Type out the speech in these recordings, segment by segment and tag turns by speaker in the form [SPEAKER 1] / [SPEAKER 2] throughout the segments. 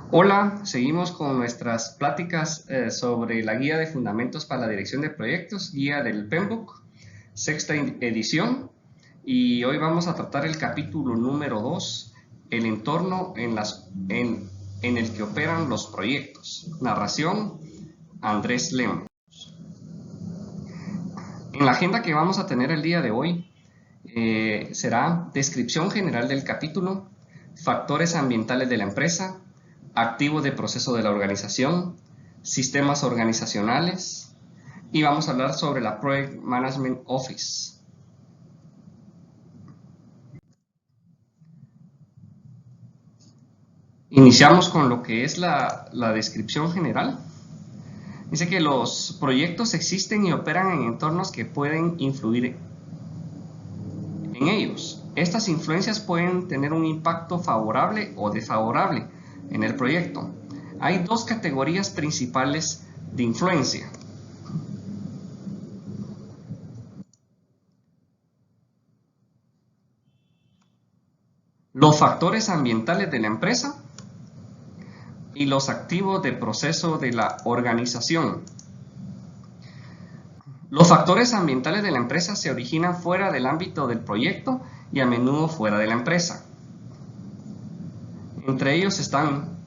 [SPEAKER 1] Hola, seguimos con nuestras pláticas sobre la guía de fundamentos para la dirección de proyectos, guía del PMBOK, sexta edición, y hoy vamos a tratar el capítulo número 2, el entorno en el que operan los proyectos. Narración, Andrés Lemos. En la agenda que vamos a tener el día de hoy será descripción general del capítulo, factores ambientales de la empresa, activo de proceso de la organización, sistemas organizacionales y vamos a hablar sobre la Project Management Office. Iniciamos con lo que es la descripción general. Dice que los proyectos existen y operan en entornos que pueden influir en ellos. Estas influencias pueden tener un impacto favorable o desfavorable en el proyecto. Hay dos categorías principales de influencia. Los factores ambientales de la empresa y los activos de proceso de la organización. Los factores ambientales de la empresa se originan fuera del ámbito del proyecto y a menudo fuera de la empresa. Entre ellos están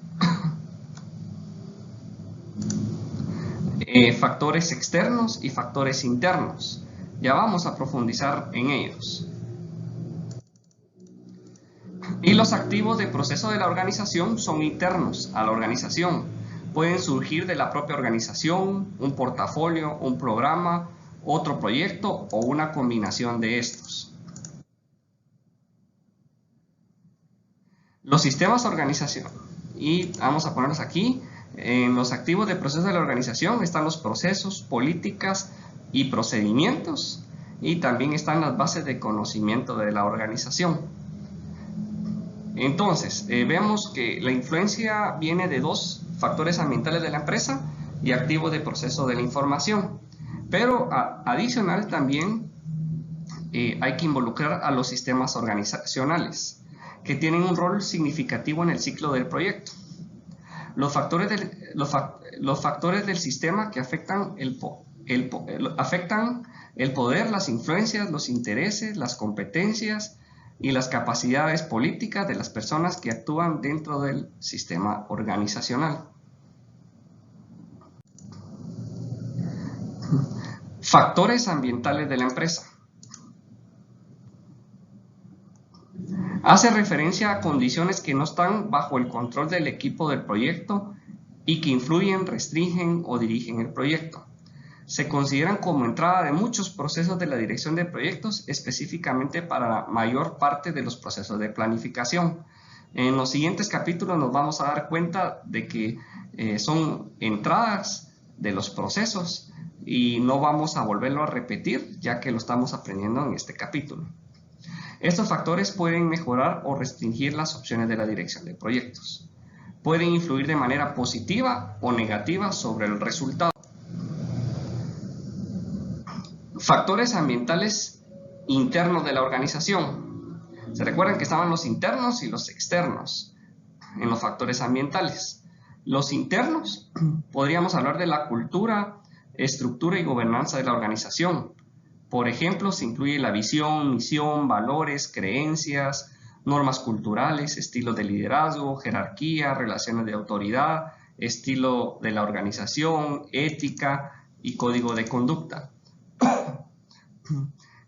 [SPEAKER 1] factores externos y factores internos. Ya vamos a profundizar en ellos. Y los activos de proceso de la organización son internos a la organización. Pueden surgir de la propia organización, un portafolio, un programa, otro proyecto o una combinación de estos. Los sistemas organización, y vamos a ponerlos aquí, en los activos de proceso de la organización están los procesos, políticas y procedimientos, y también están las bases de conocimiento de la organización. Entonces, vemos que la influencia viene de dos factores ambientales de la empresa y activos de proceso de la información. Pero adicional también hay que involucrar a los sistemas organizacionales, que tienen un rol significativo en el ciclo del proyecto. Los factores del sistema que afectan el poder, las influencias, los intereses, las competencias y las capacidades políticas de las personas que actúan dentro del sistema organizacional. Factores ambientales de la empresa. Hace referencia a condiciones que no están bajo el control del equipo del proyecto y que influyen, restringen o dirigen el proyecto. Se consideran como entrada de muchos procesos de la dirección de proyectos, específicamente para la mayor parte de los procesos de planificación. En los siguientes capítulos nos vamos a dar cuenta de que son entradas de los procesos y no vamos a volverlo a repetir ya que lo estamos aprendiendo en este capítulo. Estos factores pueden mejorar o restringir las opciones de la dirección de proyectos. Pueden influir de manera positiva o negativa sobre el resultado. Factores ambientales internos de la organización. Se recuerdan que estaban los internos y los externos en los factores ambientales. Los internos, podríamos hablar de la cultura, estructura y gobernanza de la organización. Por ejemplo, se incluye la visión, misión, valores, creencias, normas culturales, estilos de liderazgo, jerarquía, relaciones de autoridad, estilo de la organización, ética y código de conducta.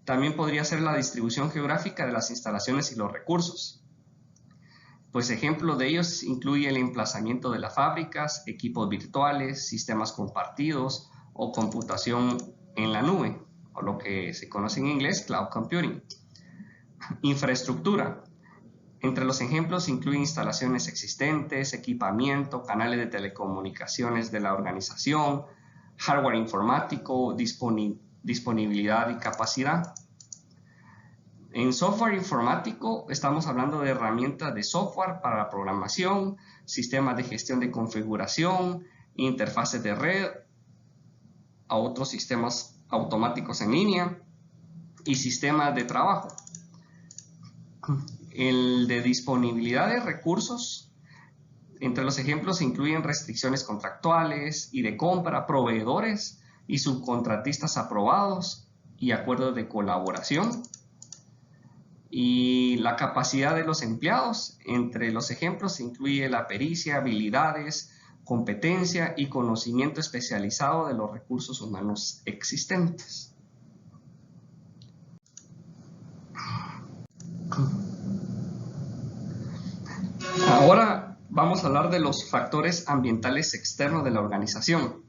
[SPEAKER 1] También podría ser la distribución geográfica de las instalaciones y los recursos. Pues ejemplo de ellos incluye el emplazamiento de las fábricas, equipos virtuales, sistemas compartidos o computación en la nube, o lo que se conoce en inglés Cloud Computing. Infraestructura. Entre los ejemplos incluye instalaciones existentes, equipamiento, canales de telecomunicaciones de la organización, hardware informático, disponibilidad y capacidad. En software informático estamos hablando de herramientas de software para la programación, sistemas de gestión de configuración, interfaces de red, a otros sistemas automáticos en línea y sistemas de trabajo. El de disponibilidad de recursos Entre los ejemplos se incluyen restricciones contractuales y de compra, proveedores y subcontratistas aprobados y acuerdos de colaboración. Y la capacidad de los empleados, entre los ejemplos se incluye la pericia, habilidades, competencia y conocimiento especializado de los recursos humanos existentes. Ahora vamos a hablar de los factores ambientales externos de la organización,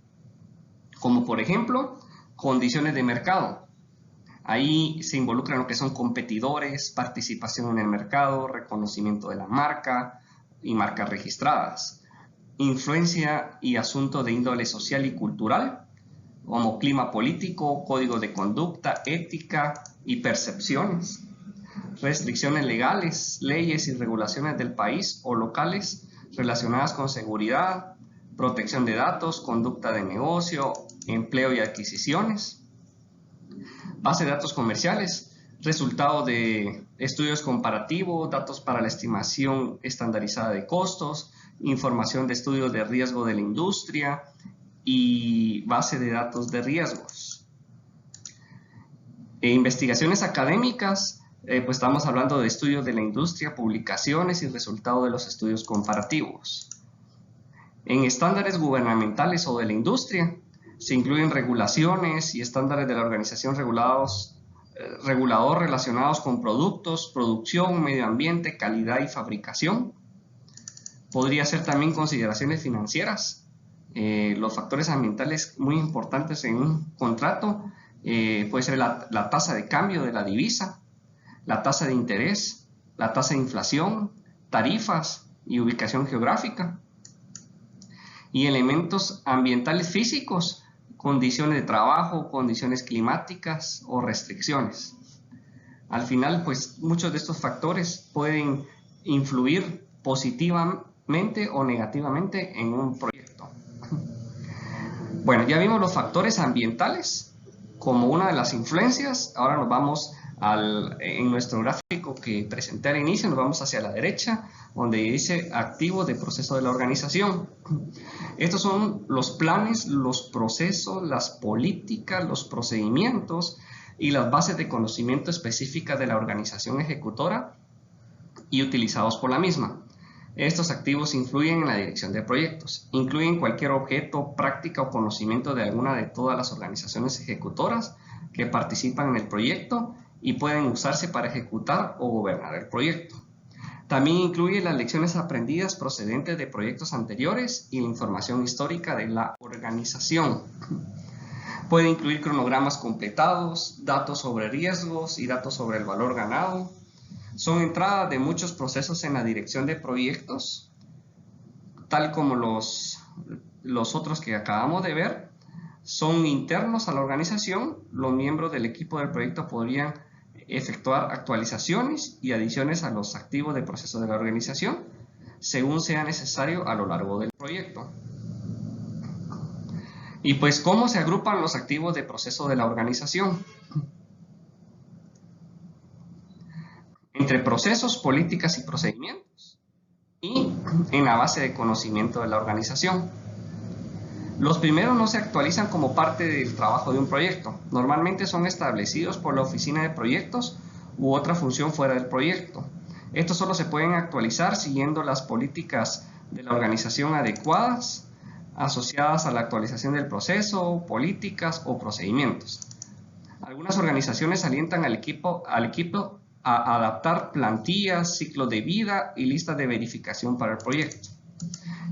[SPEAKER 1] como por ejemplo, condiciones de mercado. Ahí se involucran lo que son competidores, participación en el mercado, reconocimiento de la marca y marcas registradas. Influencia y asuntos de índole social y cultural, como clima político, código de conducta, ética y percepciones. Restricciones legales, leyes y regulaciones del país o locales relacionadas con seguridad, protección de datos, conducta de negocio, empleo y adquisiciones. Base de datos comerciales, resultados de estudios comparativos, datos para la estimación estandarizada de costos, información de estudios de riesgo de la industria y base de datos de riesgos. Investigaciones académicas, pues estamos hablando de estudios de la industria, publicaciones y resultados de los estudios comparativos. En estándares gubernamentales o de la industria, se incluyen regulaciones y estándares de la organización regulador relacionados con productos, producción, medio ambiente, calidad y fabricación. Podría ser también consideraciones financieras. Los factores ambientales muy importantes en un contrato puede ser la tasa de cambio de la divisa, la tasa de interés, la tasa de inflación, tarifas y ubicación geográfica. Y elementos ambientales físicos, condiciones de trabajo, condiciones climáticas o restricciones. Al final, pues muchos de estos factores pueden influir positivamente o negativamente en un proyecto. Bueno, ya vimos los factores ambientales como una de las influencias. Ahora nos vamos en nuestro gráfico que presenté al inicio, nos vamos hacia la derecha, donde dice activos de proceso de la organización. Estos son los planes, los procesos, las políticas, los procedimientos y las bases de conocimiento específicas de la organización ejecutora y utilizados por la misma. Estos activos influyen en la dirección de proyectos, incluyen cualquier objeto, práctica o conocimiento de alguna de todas las organizaciones ejecutoras que participan en el proyecto y pueden usarse para ejecutar o gobernar el proyecto. También incluye las lecciones aprendidas procedentes de proyectos anteriores y la información histórica de la organización. Puede incluir cronogramas completados, datos sobre riesgos y datos sobre el valor ganado. Son entradas de muchos procesos en la dirección de proyectos, tal como los otros que acabamos de ver. Son internos a la organización. Los miembros del equipo del proyecto podrían efectuar actualizaciones y adiciones a los activos de proceso de la organización según sea necesario a lo largo del proyecto. Y pues, ¿cómo se agrupan los activos de proceso de la organización? Entre procesos, políticas y procedimientos y en la base de conocimiento de la organización. Los primeros no se actualizan como parte del trabajo de un proyecto. Normalmente son establecidos por la oficina de proyectos u otra función fuera del proyecto. Estos solo se pueden actualizar siguiendo las políticas de la organización adecuadas asociadas a la actualización del proceso, políticas o procedimientos. Algunas organizaciones alientan al equipo a adaptar plantillas, ciclos de vida y listas de verificación para el proyecto.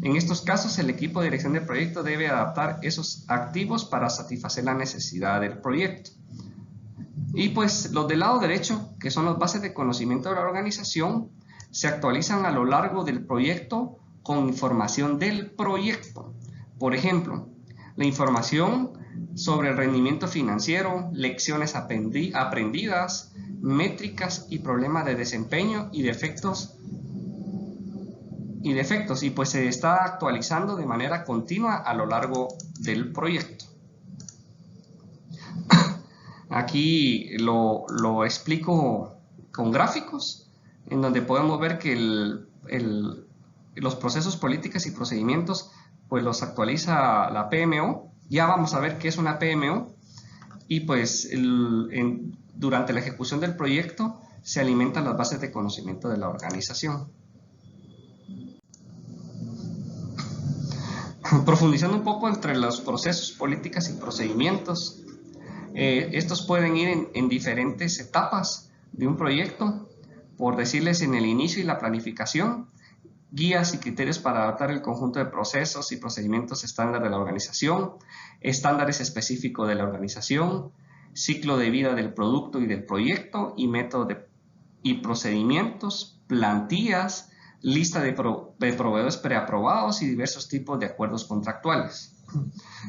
[SPEAKER 1] En estos casos, el equipo de dirección de proyecto debe adaptar esos activos para satisfacer la necesidad del proyecto. Y pues los del lado derecho, que son las bases de conocimiento de la organización, se actualizan a lo largo del proyecto con información del proyecto. Por ejemplo, la información sobre el rendimiento financiero, lecciones aprendidas, métricas y problemas de desempeño y defectos, y pues se está actualizando de manera continua a lo largo del proyecto. Aquí lo explico con gráficos, en donde podemos ver que los procesos, políticas y procedimientos, pues los actualiza la PMO. Ya vamos a ver qué es una PMO. Y pues durante la ejecución del proyecto se alimentan las bases de conocimiento de la organización. Profundizando un poco entre los procesos, políticas y procedimientos, estos pueden ir en diferentes etapas de un proyecto, por decirles en el inicio y la planificación, guías y criterios para adaptar el conjunto de procesos y procedimientos estándar de la organización, estándares específicos de la organización, ciclo de vida del producto y del proyecto y método y procedimientos, plantillas, lista de proveedores preaprobados y diversos tipos de acuerdos contractuales.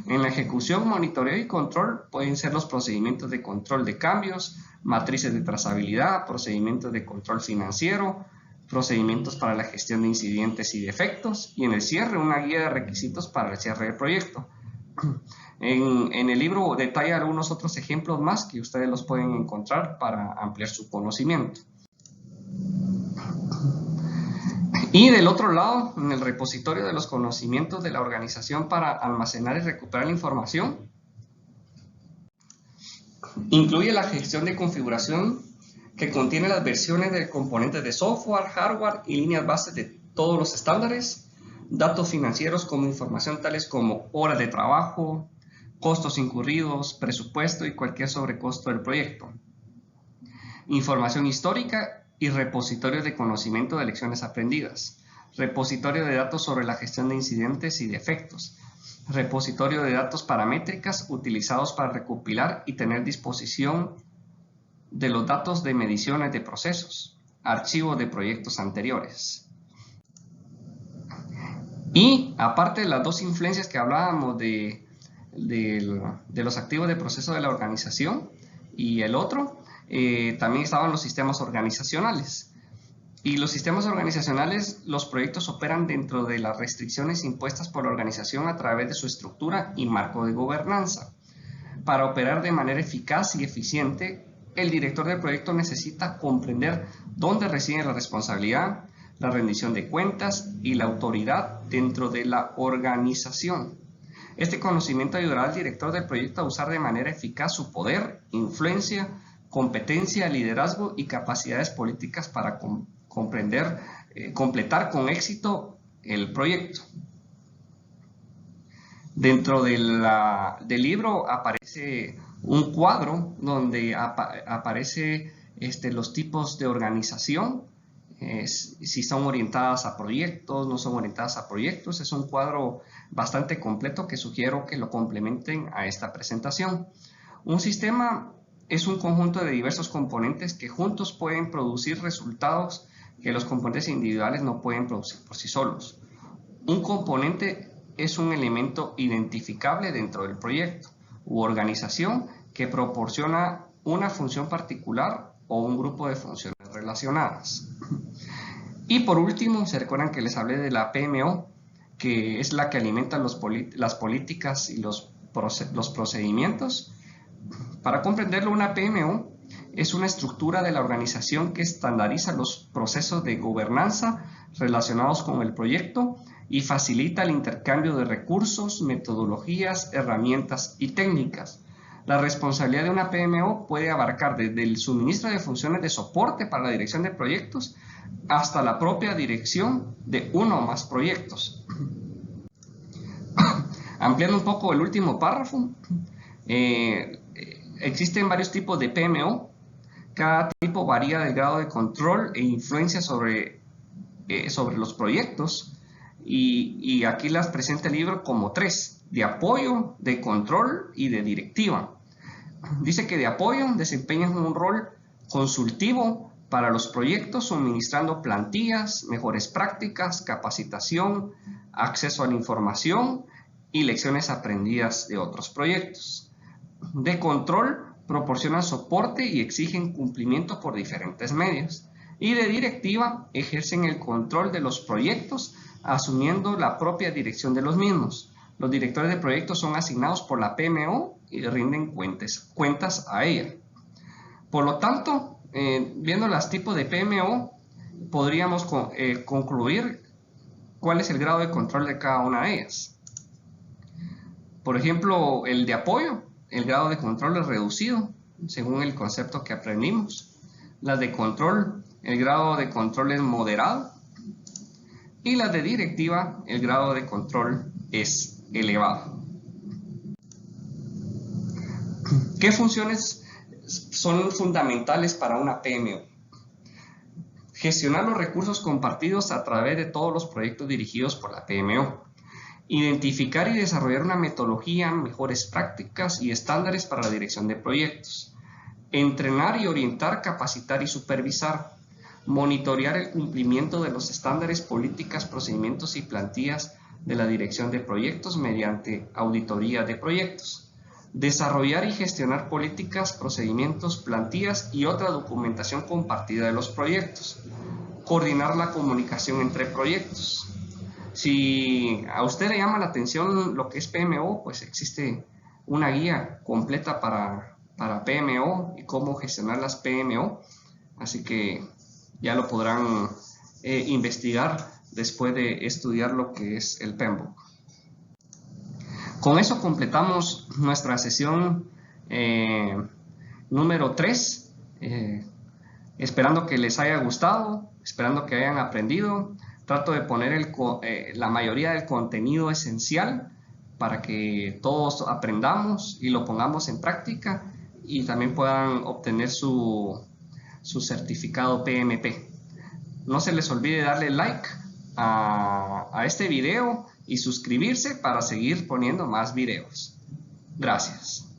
[SPEAKER 1] En la ejecución, monitoreo y control pueden ser los procedimientos de control de cambios, matrices de trazabilidad, procedimientos de control financiero, procedimientos para la gestión de incidentes y defectos, y en el cierre una guía de requisitos para el cierre del proyecto. En el libro detalla algunos otros ejemplos más que ustedes los pueden encontrar para ampliar su conocimiento. Y del otro lado, en el repositorio de los conocimientos de la organización para almacenar y recuperar la información, incluye la gestión de configuración que contiene las versiones de componentes de software, hardware y líneas bases de todos los estándares, datos financieros como información tales como horas de trabajo, costos incurridos, presupuesto y cualquier sobrecosto del proyecto, información histórica y repositorio de conocimiento de lecciones aprendidas, repositorio de datos sobre la gestión de incidentes y defectos, repositorio de datos paramétricas utilizados para recopilar y tener disposición de los datos de mediciones de procesos, archivos de proyectos anteriores. Y aparte de las dos influencias que hablábamos de los activos de proceso de la organización y el otro, también estaban los sistemas organizacionales. Y los sistemas organizacionales, los proyectos operan dentro de las restricciones impuestas por la organización a través de su estructura y marco de gobernanza. Para operar de manera eficaz y eficiente, el director del proyecto necesita comprender dónde reside la responsabilidad, la rendición de cuentas y la autoridad dentro de la organización. Este conocimiento ayudará al director del proyecto a usar de manera eficaz su poder, influencia, competencia, liderazgo y capacidades políticas para completar con éxito el proyecto. Dentro del libro aparece un cuadro donde aparece los tipos de organización, si son orientadas a proyectos, no son orientadas a proyectos. Es un cuadro bastante completo que sugiero que lo complementen a esta presentación. Un sistema es un conjunto de diversos componentes que juntos pueden producir resultados que los componentes individuales no pueden producir por sí solos. Un componente es un elemento identificable dentro del proyecto u organización que proporciona una función particular o un grupo de funciones relacionadas. Y por último, se recuerdan que les hablé de la PMO, que es la que alimenta las políticas y los procedimientos. Para comprenderlo, una PMO es una estructura de la organización que estandariza los procesos de gobernanza relacionados con el proyecto y facilita el intercambio de recursos, metodologías, herramientas y técnicas. La responsabilidad de una PMO puede abarcar desde el suministro de funciones de soporte para la dirección de proyectos hasta la propia dirección de uno o más proyectos. Ampliando un poco el último párrafo, existen varios tipos de PMO. Cada tipo varía del grado de control e influencia sobre los proyectos, y aquí las presenta el libro como tres: de apoyo, de control y de directiva. Dice que de apoyo desempeñan un rol consultivo para los proyectos, suministrando plantillas, mejores prácticas, capacitación, acceso a la información y lecciones aprendidas de otros proyectos. De control, proporcionan soporte y exigen cumplimiento por diferentes medios. Y de directiva, ejercen el control de los proyectos, asumiendo la propia dirección de los mismos. Los directores de proyectos son asignados por la PMO y rinden cuentas a ella. Por lo tanto, viendo los tipos de PMO, podríamos concluir cuál es el grado de control de cada una de ellas. Por ejemplo, el de apoyo, el grado de control es reducido, según el concepto que aprendimos. Las de control, el grado de control es moderado. Y las de directiva, el grado de control es elevado. ¿Qué funciones son fundamentales para una PMO? Gestionar los recursos compartidos a través de todos los proyectos dirigidos por la PMO. Identificar y desarrollar una metodología, mejores prácticas y estándares para la dirección de proyectos. Entrenar y orientar, capacitar y supervisar. Monitorear el cumplimiento de los estándares, políticas, procedimientos y plantillas de la dirección de proyectos mediante auditoría de proyectos. Desarrollar y gestionar políticas, procedimientos, plantillas y otra documentación compartida de los proyectos. Coordinar la comunicación entre proyectos. Si a usted le llama la atención lo que es PMO, pues existe una guía completa para PMO y cómo gestionar las PMO. Así que ya lo podrán investigar después de estudiar lo que es el PMBOK. Con eso completamos nuestra sesión número 3, esperando que les haya gustado, esperando que hayan aprendido. Trato de poner la mayoría del contenido esencial para que todos aprendamos y lo pongamos en práctica y también puedan obtener su certificado PMP. No se les olvide darle like a este video y suscribirse para seguir poniendo más videos. Gracias.